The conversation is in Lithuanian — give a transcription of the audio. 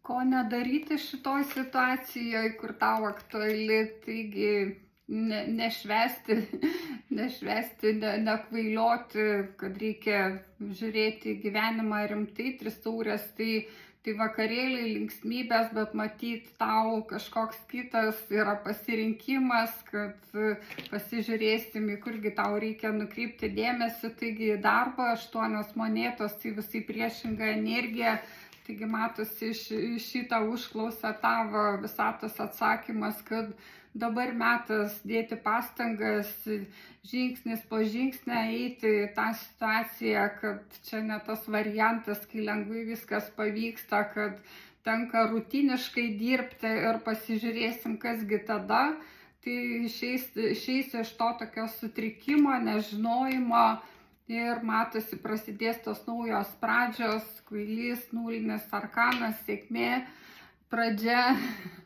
Ko nedaryti šitoj situacijoj, kur tau aktuali, taigi nešvęsti, nešvęsti, nekvailioti, kad reikia žiūrėti į gyvenimą rimtai, 3 taurės, tai vakarėliai, linksmybės, bet matyt tau kažkoks kitas yra pasirinkimas, kad pasižiūrėsim, į kurgi tau reikia nukreipti dėmesį, taigi į darbą 8 monetos, tai visai priešinga energija. Taigi matosi iš šitą užklausą tavo visatos atsakymas, kad dabar metas dėti pastangas, žingsnis po žingsnio eiti į tą situaciją, kad čia ne tas variantas, kai lengvai viskas pavyksta, kad tenka rutiniškai dirbti ir pasižiūrėsim, kasgi tada. Tai išeis iš to tokio sutrikimo, nežinojimo. Ir matosi, prasidės tos naujos pradžios, kvailys, nulinis arkanas, sėkmė, pradžia.